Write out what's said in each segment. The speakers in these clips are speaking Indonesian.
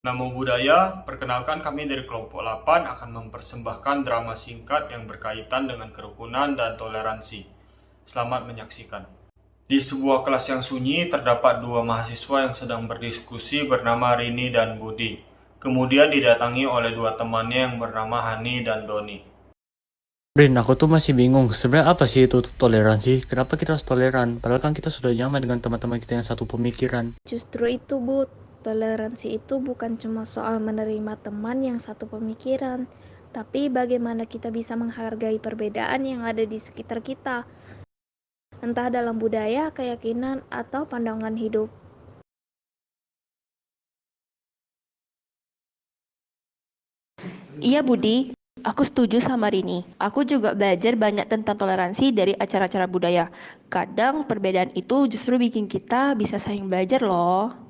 Namo Buddhaya, perkenalkan kami dari kelompok 8 akan mempersembahkan drama singkat yang berkaitan dengan kerukunan dan toleransi. Selamat menyaksikan. Di sebuah kelas yang sunyi, terdapat dua mahasiswa yang sedang berdiskusi bernama Rini dan Budi. Kemudian didatangi oleh dua temannya yang bernama Hani dan Doni. Rin, aku tuh masih bingung. Sebenarnya apa sih itu toleransi? Kenapa kita harus toleran? Padahal kan kita sudah nyaman dengan teman-teman kita yang satu pemikiran. Justru itu, Bu. Toleransi itu bukan cuma soal menerima teman yang satu pemikiran, tapi bagaimana kita bisa menghargai perbedaan yang ada di sekitar kita, entah dalam budaya, keyakinan, atau pandangan hidup. Iya Budi, aku setuju sama Rini. Aku juga belajar banyak tentang toleransi dari acara-acara budaya. Kadang perbedaan itu justru bikin kita bisa saling belajar loh.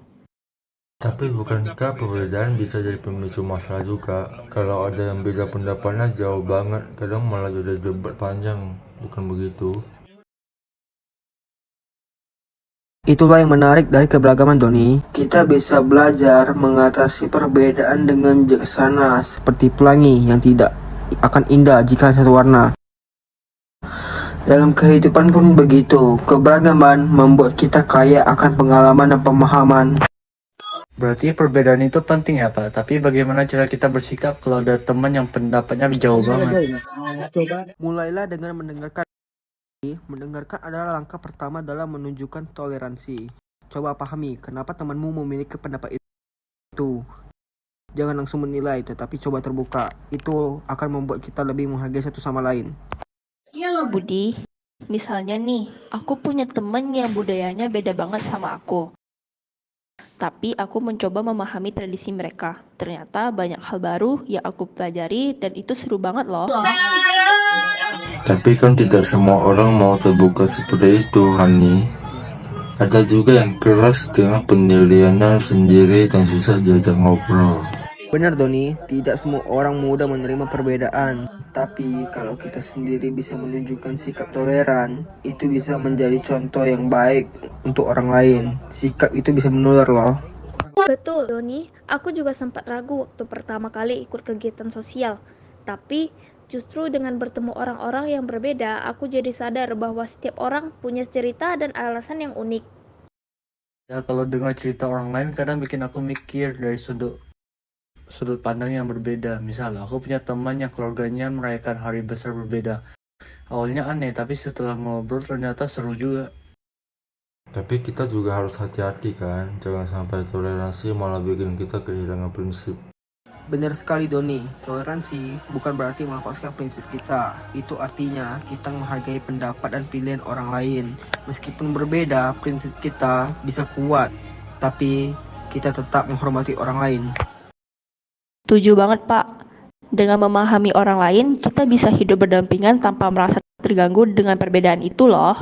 Tapi bukankah perbedaan bisa jadi pemicu masalah juga? Kalau ada yang beda pendapatnya jauh banget, kadang malah jadi debat panjang, bukan begitu? Itulah yang menarik dari keberagaman, Doni. Kita bisa belajar mengatasi perbedaan dengan bijaksana, seperti pelangi yang tidak akan indah jika satu warna. Dalam kehidupan pun begitu, keberagaman membuat kita kaya akan pengalaman dan pemahaman. Berarti perbedaan itu penting ya, Pak. Tapi bagaimana cara kita bersikap kalau ada teman yang pendapatnya jauh banget? Mulailah dengan mendengarkan. Mendengarkan adalah langkah pertama dalam menunjukkan toleransi. Coba pahami kenapa temanmu memiliki pendapat itu. Jangan langsung menilai, tetapi coba terbuka. Itu akan membuat kita lebih menghargai satu sama lain. Iya loh Budi, misalnya nih, aku punya temen yang budayanya beda banget sama aku. Tapi aku mencoba memahami tradisi mereka. Ternyata banyak hal baru yang aku pelajari dan itu seru banget loh. Tapi kan tidak semua orang mau terbuka seperti itu, Hani. Ada juga yang keras dengan pendiriannya sendiri dan susah diajak ngobrol. Benar, Doni, tidak semua orang mudah menerima perbedaan. Tapi kalau kita sendiri bisa menunjukkan sikap toleran, itu bisa menjadi contoh yang baik untuk orang lain. Sikap itu bisa menular loh. Betul, Doni. Aku juga sempat ragu waktu pertama kali ikut kegiatan sosial. Tapi justru dengan bertemu orang-orang yang berbeda, aku jadi sadar bahwa setiap orang punya cerita dan alasan yang unik. Ya, kalau dengar cerita orang lain kadang bikin aku mikir dari sudut pandang yang berbeda. Misal, aku punya teman yang keluarganya merayakan hari besar berbeda. Awalnya aneh, tapi setelah ngobrol ternyata seru juga. Tapi kita juga harus hati-hati kan, jangan sampai toleransi malah bikin kita kehilangan prinsip. Benar sekali, Doni. Toleransi bukan berarti melepaskan prinsip kita. Itu artinya kita menghargai pendapat dan pilihan orang lain. Meskipun berbeda, prinsip kita bisa kuat, tapi kita tetap menghormati orang lain. Setuju banget Pak. Dengan memahami orang lain, kita bisa hidup berdampingan tanpa merasa terganggu dengan perbedaan itu loh.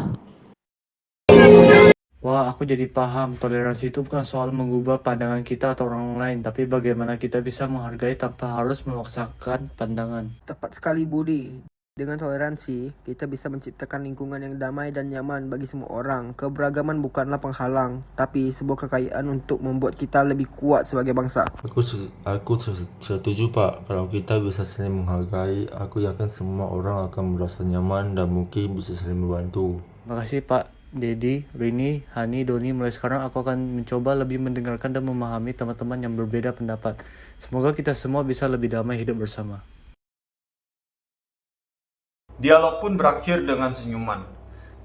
Wah, aku jadi paham. Toleransi itu bukan soal mengubah pandangan kita atau orang lain, tapi bagaimana kita bisa menghargai tanpa harus memaksakan pandangan. Tepat sekali, Budi. Dengan toleransi, kita bisa menciptakan lingkungan yang damai dan nyaman bagi semua orang. Keberagaman bukanlah penghalang, tapi sebuah kekayaan untuk membuat kita lebih kuat sebagai bangsa. Aku setuju Pak, kalau kita bisa saling menghargai, aku yakin semua orang akan merasa nyaman dan mungkin bisa saling membantu. Makasih Pak Dedi, Rini, Hani, Doni. Mulai sekarang aku akan mencoba lebih mendengarkan dan memahami teman-teman yang berbeda pendapat. Semoga kita semua bisa lebih damai hidup bersama. Dialog pun berakhir dengan senyuman.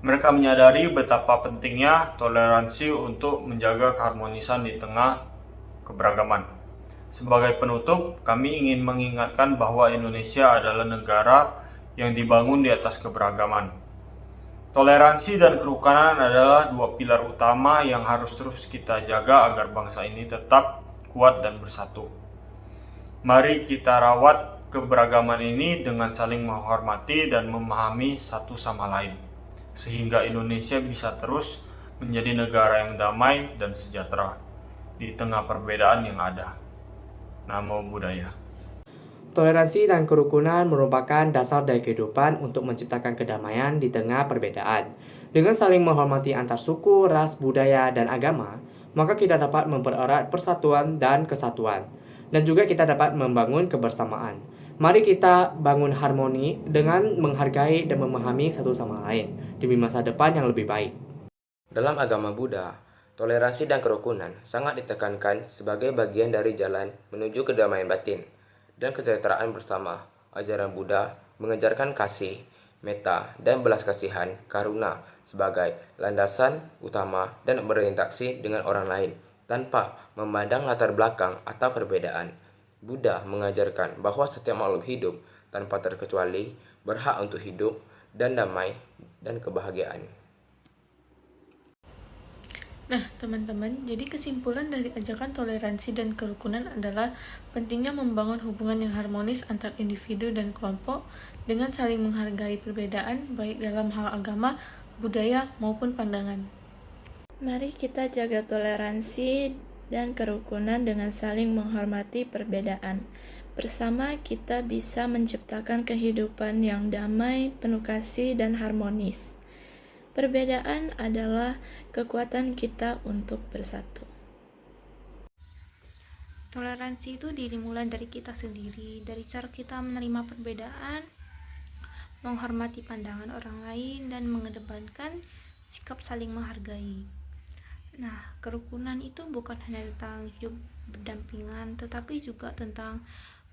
Mereka menyadari betapa pentingnya toleransi untuk menjaga keharmonisan di tengah keberagaman. Sebagai penutup, kami ingin mengingatkan bahwa Indonesia adalah negara yang dibangun di atas keberagaman. Toleransi dan kerukunan adalah dua pilar utama yang harus terus kita jaga agar bangsa ini tetap kuat dan bersatu. Mari kita rawat keberagaman ini dengan saling menghormati dan memahami satu sama lain, sehingga Indonesia bisa terus menjadi negara yang damai dan sejahtera di tengah perbedaan yang ada. Namo Buddhaya. Toleransi dan kerukunan merupakan dasar dari kehidupan untuk menciptakan kedamaian di tengah perbedaan. Dengan saling menghormati antar suku, ras, budaya, dan agama, maka kita dapat mempererat persatuan dan kesatuan. Dan juga kita dapat membangun kebersamaan. Mari kita bangun harmoni dengan menghargai dan memahami satu sama lain demi masa depan yang lebih baik. Dalam agama Buddha, toleransi dan kerukunan sangat ditekankan sebagai bagian dari jalan menuju kedamaian batin dan kesejahteraan bersama. Ajaran Buddha mengajarkan kasih, metta, dan belas kasihan karuna sebagai landasan utama dan berinteraksi dengan orang lain tanpa memandang latar belakang atau perbedaan. Buddha mengajarkan bahwa setiap makhluk hidup tanpa terkecuali berhak untuk hidup dan damai dan kebahagiaan. Nah, teman-teman, jadi kesimpulan dari ajakan toleransi dan kerukunan adalah pentingnya membangun hubungan yang harmonis antar individu dan kelompok dengan saling menghargai perbedaan baik dalam hal agama, budaya, maupun pandangan. Mari kita jaga toleransi dan kerukunan dengan saling menghormati perbedaan. Bersama kita bisa menciptakan kehidupan yang damai, penuh kasih, dan harmonis. Perbedaan adalah kekuatan kita untuk bersatu. Toleransi itu dimulai dari kita sendiri, dari cara kita menerima perbedaan, menghormati pandangan orang lain, dan mengedepankan sikap saling menghargai. Nah, kerukunan itu bukan hanya tentang hidup berdampingan, tetapi juga tentang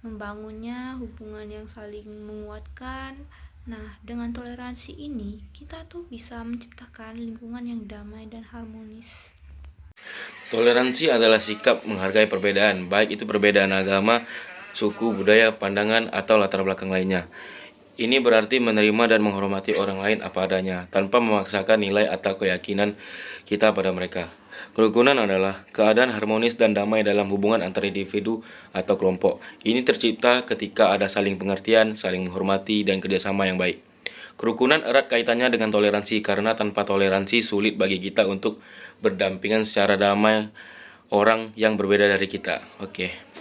membangunnya hubungan yang saling menguatkan. Nah, dengan toleransi ini, kita tuh bisa menciptakan lingkungan yang damai dan harmonis. Toleransi adalah sikap menghargai perbedaan, baik itu perbedaan agama, suku, budaya, pandangan, atau latar belakang lainnya. Ini berarti menerima dan menghormati orang lain apa adanya, tanpa memaksakan nilai atau keyakinan kita pada mereka. Kerukunan adalah keadaan harmonis dan damai dalam hubungan antar individu atau kelompok. Ini tercipta ketika ada saling pengertian, saling menghormati, dan kerjasama yang baik. Kerukunan erat kaitannya dengan toleransi, karena tanpa toleransi sulit bagi kita untuk berdampingan secara damai orang yang berbeda dari kita. Oke.